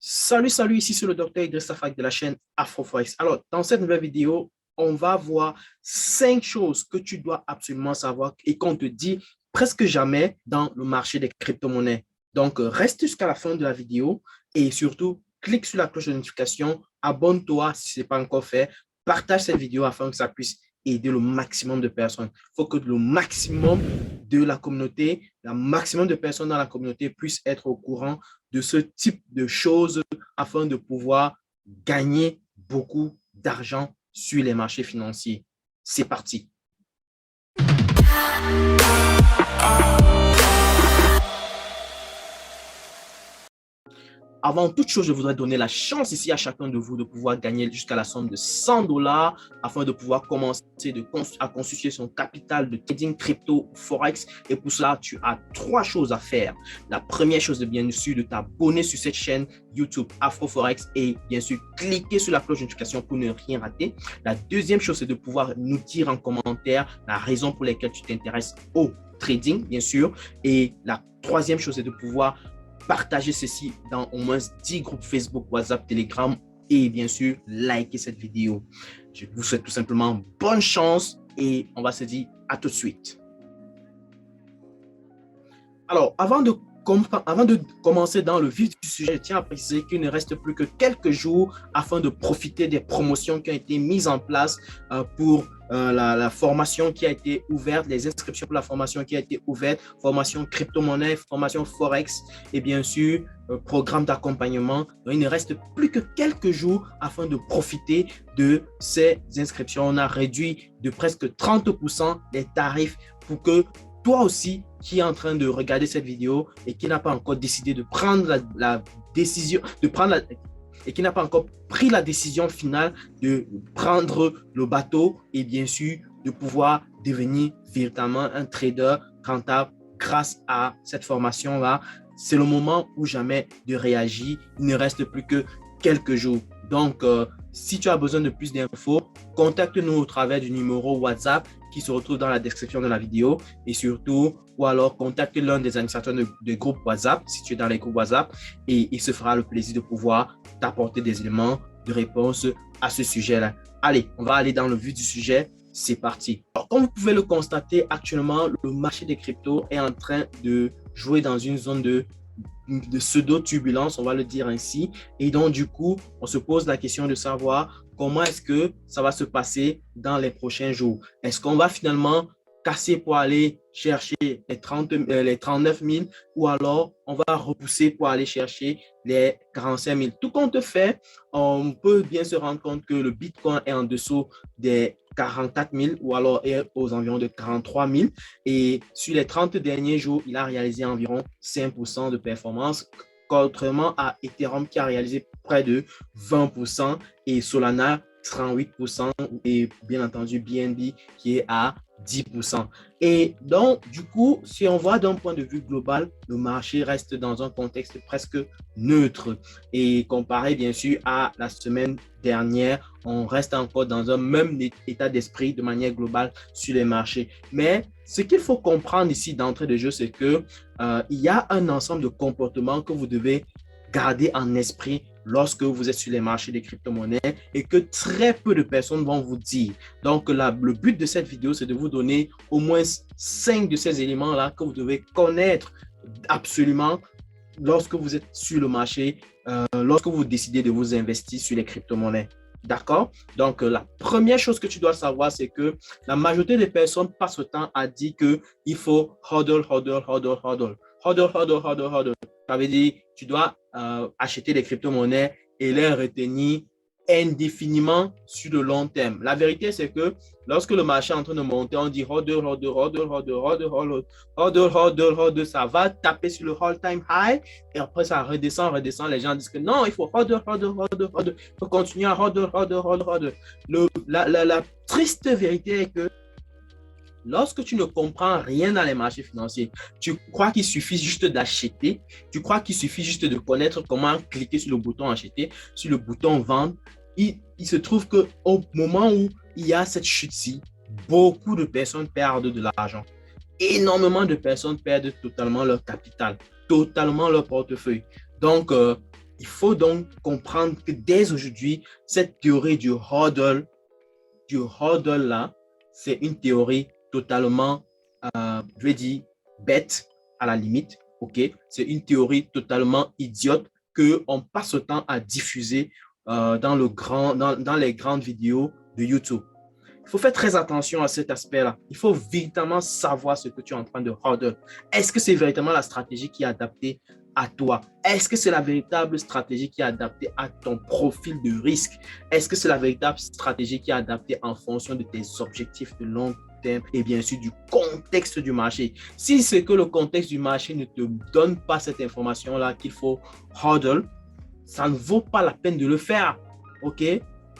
Salut, ici c'est le docteur Idriss Afak de la chaîne AfroForex. Alors, dans cette nouvelle vidéo, on va voir 5 choses que tu dois absolument savoir et qu'on te dit presque jamais dans le marché des crypto-monnaies. Donc, reste jusqu'à la fin de la vidéo et surtout, clique sur la cloche de notification, abonne-toi si ce n'est pas encore fait, partage cette vidéo afin que ça puisse aider le maximum de personnes. Il faut que le maximum de la communauté, le maximum de personnes dans la communauté puissent être au courant de ce type de choses afin de pouvoir gagner beaucoup d'argent sur les marchés financiers. C'est parti. Avant toute chose, je voudrais donner la chance ici à chacun de vous de pouvoir gagner jusqu'à la somme de 100 $ afin de pouvoir commencer à constituer son capital de trading crypto forex. Et pour cela, tu as 3 choses à faire. La première chose est bien sûr de t'abonner sur cette chaîne YouTube AfroForex et bien sûr cliquer sur la cloche de notification pour ne rien rater. La deuxième chose, c'est de pouvoir nous dire en commentaire la raison pour laquelle tu t'intéresses au trading, bien sûr. Et la troisième chose, c'est de pouvoir partager ceci dans au moins 10 groupes Facebook, WhatsApp, Telegram et bien sûr, liker cette vidéo. Je vous souhaite tout simplement bonne chance et on va se dire à tout de suite. Alors, avant de commencer dans le vif du sujet, je tiens à préciser qu'il ne reste plus que quelques jours afin de profiter des promotions qui ont été mises en place pour la formation qui a été ouverte, les inscriptions pour la formation qui a été ouverte, formation crypto-monnaie, formation forex et bien sûr, programme d'accompagnement. Donc, il ne reste plus que quelques jours afin de profiter de ces inscriptions. On a réduit de presque 30% les tarifs pour que toi aussi, qui est en train de regarder cette vidéo et qui n'a pas encore décidé de prendre la décision, et qui n'a pas encore pris la décision finale de prendre le bateau et bien sûr de pouvoir devenir véritablement un trader rentable grâce à cette formation-là. C'est le moment ou jamais de réagir. Il ne reste plus que quelques jours. Donc, si tu as besoin de plus d'infos, contacte-nous au travers du numéro WhatsApp qui se retrouve dans la description de la vidéo et surtout, ou alors contacte l'un des administrateurs de groupe WhatsApp si tu es dans les groupes WhatsApp et il se fera le plaisir de pouvoir t'apporter des éléments de réponse à ce sujet-là. Allez, on va aller dans le vif du sujet. C'est parti. Alors, comme vous pouvez le constater, actuellement, le marché des cryptos est en train de jouer dans une zone de pseudo-turbulence, on va le dire ainsi. Et donc, du coup, on se pose la question de savoir comment est-ce que ça va se passer dans les prochains jours. Est-ce qu'on va finalement casser pour aller chercher les 39 000 ou alors on va repousser pour aller chercher les 45 000. Tout compte fait, on peut bien se rendre compte que le Bitcoin est en dessous des 44 000 ou alors est aux environs de 43 000 et sur les 30 derniers jours, il a réalisé environ 5% de performance, contrairement à Ethereum qui a réalisé près de 20% et Solana 38% et bien entendu BNB qui est à 10%. Et donc, du coup, si on voit d'un point de vue global, le marché reste dans un contexte presque neutre. Et comparé bien sûr à la semaine dernière, on reste encore dans un même état d'esprit de manière globale sur les marchés. Mais ce qu'il faut comprendre ici d'entrée de jeu, c'est que il y a un ensemble de comportements que vous devez garder en esprit lorsque vous êtes sur les marchés des crypto-monnaies et que très peu de personnes vont vous dire. Donc, le but de cette vidéo, c'est de vous donner au moins 5 de ces éléments-là que vous devez connaître absolument lorsque vous êtes sur le marché, lorsque vous décidez de vous investir sur les crypto-monnaies. D'accord? Donc, la première chose que tu dois savoir, c'est que la majorité des personnes passent le temps à dire qu'il faut hodl. Ça veut dire tu dois acheter des crypto-monnaies et les retenir indéfiniment sur le long terme. La vérité, c'est que lorsque le marché est en train de monter, on dit hodl, ça va taper sur le all-time high et après ça redescend. Les gens disent que non, il faut hodl, il faut continuer à hodl. La triste vérité est que lorsque tu ne comprends rien dans les marchés financiers, tu crois qu'il suffit juste d'acheter, tu crois qu'il suffit juste de connaître comment cliquer sur le bouton acheter, sur le bouton vendre. Il se trouve qu'au moment où il y a cette chute-ci, beaucoup de personnes perdent de l'argent. Énormément de personnes perdent totalement leur capital, totalement leur portefeuille. Donc, Il faut donc comprendre que dès aujourd'hui, cette théorie du hodl là, c'est une théorie totalement, je vais dire, bête à la limite. Ok, c'est une théorie totalement idiote qu'on passe le temps à diffuser dans les grandes vidéos de YouTube. Il faut faire très attention à cet aspect-là. Il faut véritablement savoir ce que tu es en train de hodl. Est-ce que c'est véritablement la stratégie qui est adaptée à toi? Est-ce que c'est la véritable stratégie qui est adaptée à ton profil de risque? Est-ce que c'est la véritable stratégie qui est adaptée en fonction de tes objectifs de long terme et bien sûr du contexte du marché? Si c'est que le contexte du marché ne te donne pas cette information-là qu'il faut hodl, ça ne vaut pas la peine de le faire. OK?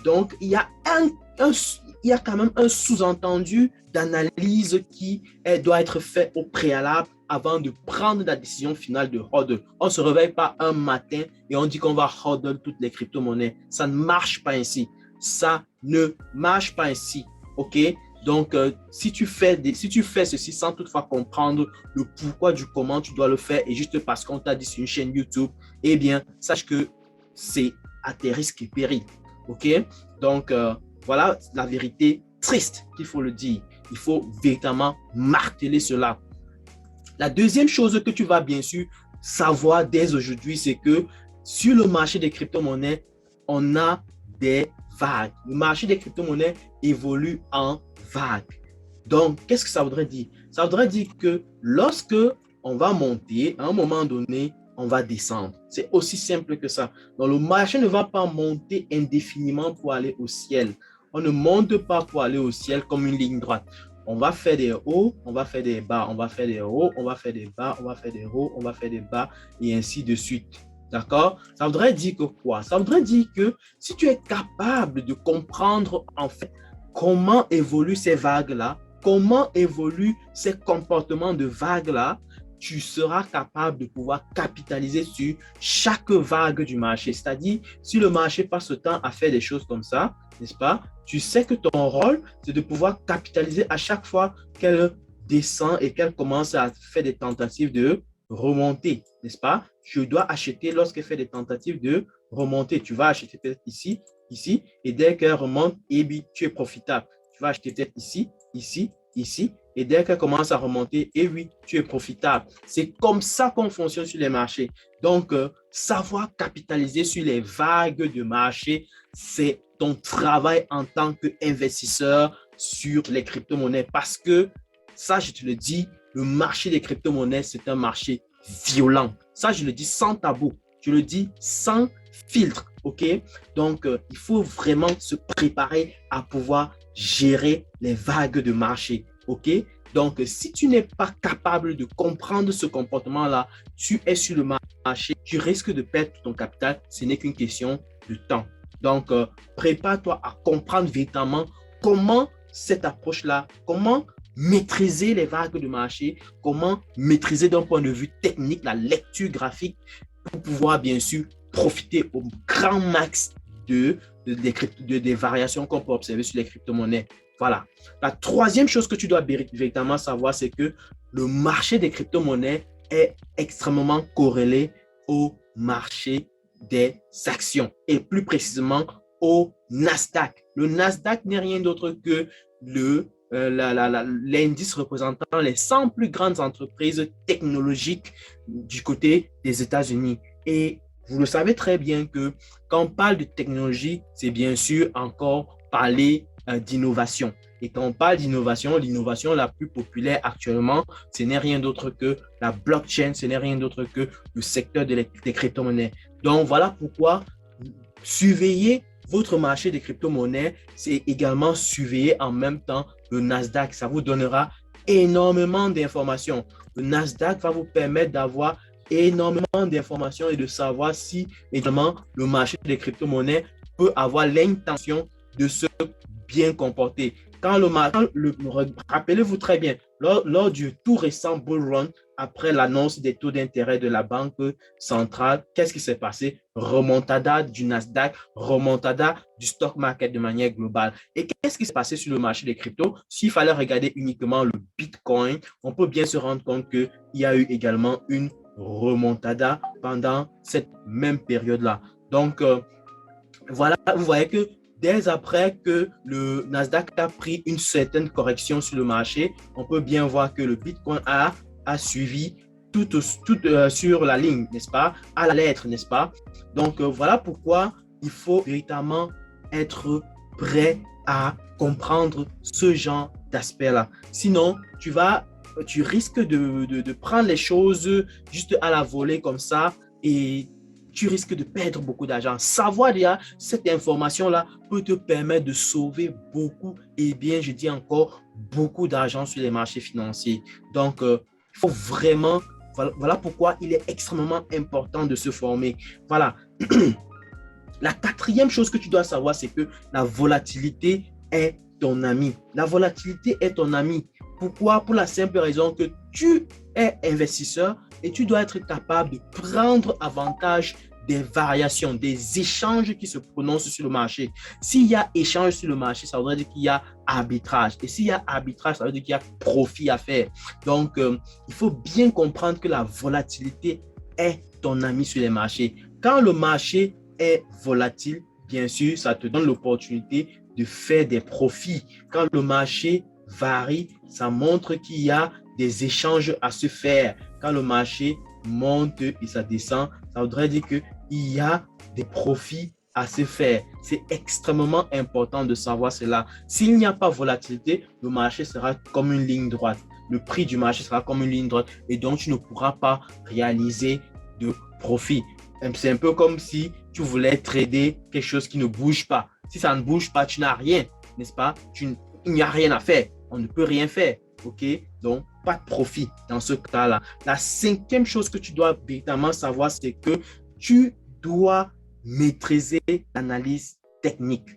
Donc, il y a quand même un sous-entendu d'analyse qui doit être fait au préalable avant de prendre la décision finale de hodl. On ne se réveille pas un matin et on dit qu'on va hodl toutes les crypto-monnaies. Ça ne marche pas ainsi. Ça ne marche pas ainsi. OK? Donc, si tu fais ceci sans toutefois comprendre le pourquoi du comment tu dois le faire et juste parce qu'on t'a dit sur une chaîne YouTube, eh bien, sache que c'est à tes risques et périls. OK? Donc, voilà la vérité triste qu'il faut le dire. Il faut véritablement marteler cela. La deuxième chose que tu vas bien sûr savoir dès aujourd'hui, c'est que sur le marché des crypto-monnaies, on a des vagues. Le marché des crypto-monnaies évolue en vagues. Donc, qu'est-ce que ça voudrait dire? Ça voudrait dire que lorsque on va monter, à un moment donné, on va descendre. C'est aussi simple que ça. Donc, le marché ne va pas monter indéfiniment pour aller au ciel. On ne monte pas pour aller au ciel comme une ligne droite. On va faire des hauts, on va faire des bas, on va faire des hauts, on va faire des bas, on va faire des hauts, on va faire des bas et ainsi de suite. D'accord? Ça voudrait dire que quoi? Ça voudrait dire que si tu es capable de comprendre en fait comment évoluent ces vagues-là, comment évoluent ces comportements de vagues-là, tu seras capable de pouvoir capitaliser sur chaque vague du marché. C'est-à-dire, si le marché passe le temps à faire des choses comme ça, n'est-ce pas? Tu sais que ton rôle, c'est de pouvoir capitaliser à chaque fois qu'elle descend et qu'elle commence à faire des tentatives de remonter, n'est-ce pas? Tu dois acheter lorsqu'elle fait des tentatives de remonter. Tu vas acheter peut-être ici, ici, et dès qu'elle remonte, eh bien, tu es profitable. Tu vas acheter peut-être ici, ici, ici, et dès qu'elle commence à remonter, et oui, tu es profitable. C'est comme ça qu'on fonctionne sur les marchés. Donc, savoir capitaliser sur les vagues de marché, c'est ton travail en tant qu'investisseur sur les crypto-monnaies. Parce que, ça, je te le dis, le marché des crypto-monnaies, c'est un marché violent. Ça, je le dis sans tabou. Je le dis sans filtre. OK? Donc, il faut vraiment se préparer à pouvoir gérer les vagues de marché. OK? Donc, si tu n'es pas capable de comprendre ce comportement-là, tu es sur le marché, tu risques de perdre ton capital. Ce n'est qu'une question de temps. Donc, prépare-toi à comprendre véritablement comment cette approche-là, comment maîtriser les vagues de marché, comment maîtriser d'un point de vue technique la lecture graphique pour pouvoir bien sûr profiter au grand max des variations qu'on peut observer sur les crypto-monnaies. Voilà. La troisième chose que tu dois véritablement savoir, c'est que le marché des crypto-monnaies est extrêmement corrélé au marché des actions et plus précisément au Nasdaq. Le Nasdaq n'est rien d'autre que l'indice représentant les 100 plus grandes entreprises technologiques du côté des États-Unis. Et vous le savez très bien que quand on parle de technologie, c'est bien sûr encore parler d'innovation. Et quand on parle d'innovation, l'innovation la plus populaire actuellement, ce n'est rien d'autre que la blockchain, ce n'est rien d'autre que le secteur des crypto-monnaies. Donc, voilà pourquoi surveiller votre marché des crypto-monnaies, c'est également surveiller en même temps le Nasdaq. Ça vous donnera énormément d'informations. Le Nasdaq va vous permettre d'avoir énormément d'informations et de savoir si également le marché des crypto-monnaies peut avoir l'intention de se bien comporter. Rappelez-vous très bien, lors du tout récent bull run, après l'annonce des taux d'intérêt de la Banque centrale, qu'est-ce qui s'est passé? Remontada du Nasdaq, remontada du stock market de manière globale. Et qu'est-ce qui s'est passé sur le marché des cryptos? S'il fallait regarder uniquement le Bitcoin, on peut bien se rendre compte qu'il y a eu également une remontada pendant cette même période-là. Donc, voilà, vous voyez que dès après que le Nasdaq a pris une certaine correction sur le marché, on peut bien voir que le Bitcoin a suivi tout sur la ligne, n'est-ce pas? À la lettre, n'est-ce pas? Donc, voilà pourquoi il faut véritablement être prêt à comprendre ce genre d'aspect-là. Sinon, tu risques de prendre les choses juste à la volée comme ça et tu risques de perdre beaucoup d'argent. Savoir déjà cette information-là peut te permettre de sauver beaucoup et bien, je dis encore, beaucoup d'argent sur les marchés financiers. Donc, il faut vraiment, voilà pourquoi il est extrêmement important de se former. Voilà. La quatrième chose que tu dois savoir, c'est que la volatilité est ton ami. La volatilité est ton ami. Pourquoi? Pour la simple raison que tu es investisseur et tu dois être capable de prendre avantage des variations, des échanges qui se prononcent sur le marché. S'il y a échange sur le marché, ça voudrait dire qu'il y a arbitrage. Et s'il y a arbitrage, ça veut dire qu'il y a profit à faire. Donc, il faut bien comprendre que la volatilité est ton ami sur les marchés. Quand le marché est volatile, bien sûr, ça te donne l'opportunité de faire des profits. Quand le marché varie, ça montre qu'il y a des échanges à se faire. Quand le marché monte et ça descend, ça voudrait dire qu'il y a des profits à se faire. C'est extrêmement important de savoir cela. S'il n'y a pas volatilité, le marché sera comme une ligne droite. Le prix du marché sera comme une ligne droite et donc tu ne pourras pas réaliser de profit. C'est un peu comme si tu voulais trader quelque chose qui ne bouge pas. Si ça ne bouge pas, tu n'as rien, n'est-ce pas? Il n'y a rien à faire. On ne peut rien faire. OK? Donc, pas de profit dans ce cas-là. La cinquième chose que tu dois véritablement savoir, c'est que tu dois maîtriser l'analyse technique.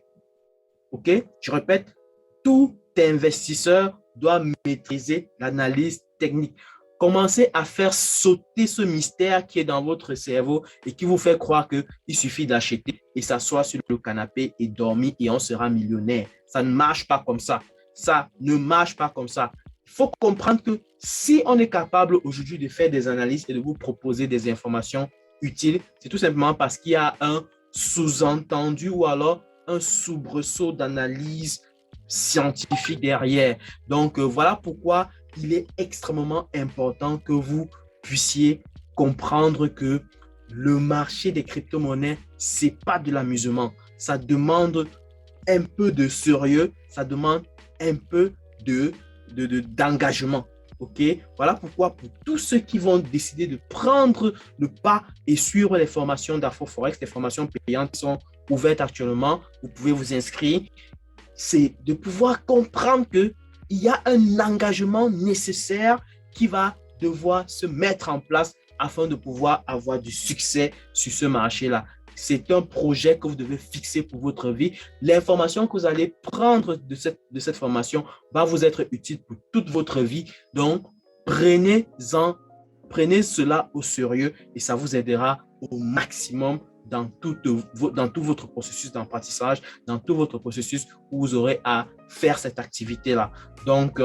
OK? Je répète, tout investisseur doit maîtriser l'analyse technique. Commencez à faire sauter ce mystère qui est dans votre cerveau et qui vous fait croire qu'il suffit d'acheter et s'asseoir sur le canapé et dormir et on sera millionnaire. Ça ne marche pas comme ça. Ça ne marche pas comme ça. Il faut comprendre que si on est capable aujourd'hui de faire des analyses et de vous proposer des informations utiles, c'est tout simplement parce qu'il y a un sous-entendu ou alors un soubresaut d'analyse scientifique derrière. Donc, voilà pourquoi il est extrêmement important que vous puissiez comprendre que le marché des crypto-monnaies, ce n'est pas de l'amusement. Ça demande un peu de sérieux, ça demande un peu d'engagement. OK? Voilà pourquoi pour tous ceux qui vont décider de prendre le pas et suivre les formations d'AfroForex, les formations payantes qui sont ouvertes actuellement, vous pouvez vous inscrire. C'est de pouvoir comprendre qu'il y a un engagement nécessaire qui va devoir se mettre en place afin de pouvoir avoir du succès sur ce marché-là. C'est un projet que vous devez fixer pour votre vie. L'information que vous allez prendre de cette formation va vous être utile pour toute votre vie. Donc, prenez cela au sérieux et ça vous aidera au maximum dans tout votre processus d'apprentissage, dans tout votre processus où vous aurez à faire cette activité-là. Donc,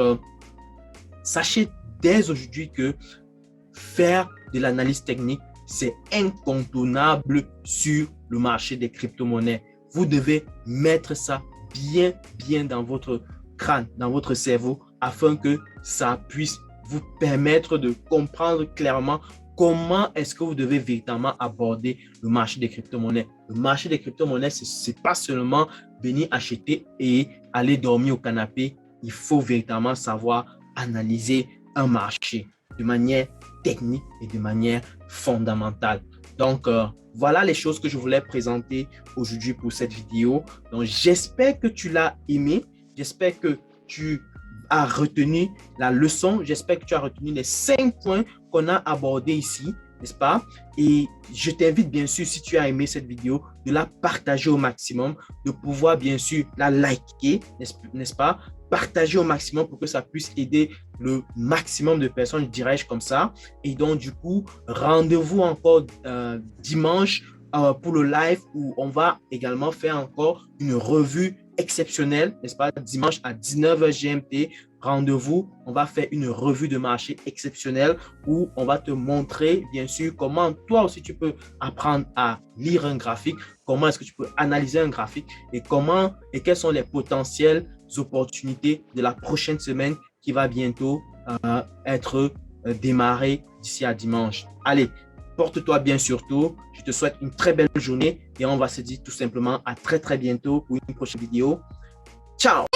sachez dès aujourd'hui que faire de l'analyse technique, c'est incontournable sur le marché des crypto-monnaies. Vous devez mettre ça bien dans votre crâne, dans votre cerveau, afin que ça puisse vous permettre de comprendre clairement comment est-ce que vous devez véritablement aborder le marché des crypto-monnaies. Le marché des crypto-monnaies, ce n'est pas seulement venir acheter et aller dormir au canapé. Il faut véritablement savoir analyser un marché de manière technique et de manière fondamentale. Donc, voilà les choses que je voulais présenter aujourd'hui pour cette vidéo. Donc, j'espère que tu l'as aimé. J'espère que tu as retenu la leçon. J'espère que tu as retenu les 5 points qu'on a abordés ici, n'est-ce pas? Et je t'invite bien sûr, si tu as aimé cette vidéo, de la partager au maximum, de pouvoir bien sûr la liker, n'est-ce pas? Partager au maximum pour que ça puisse aider le maximum de personnes, dirais-je comme ça. Et donc, du coup, rendez-vous encore dimanche pour le live où on va également faire encore une revue exceptionnel, n'est-ce pas? Dimanche à 19h GMT, rendez-vous. On va faire une revue de marché exceptionnelle où on va te montrer, bien sûr, comment toi aussi tu peux apprendre à lire un graphique, comment est-ce que tu peux analyser un graphique et comment et quelles sont les potentielles opportunités de la prochaine semaine qui va bientôt être démarrée d'ici à dimanche. Allez, porte-toi bien surtout. Je te souhaite une très belle journée et on va se dire tout simplement à très bientôt pour une prochaine vidéo. Ciao!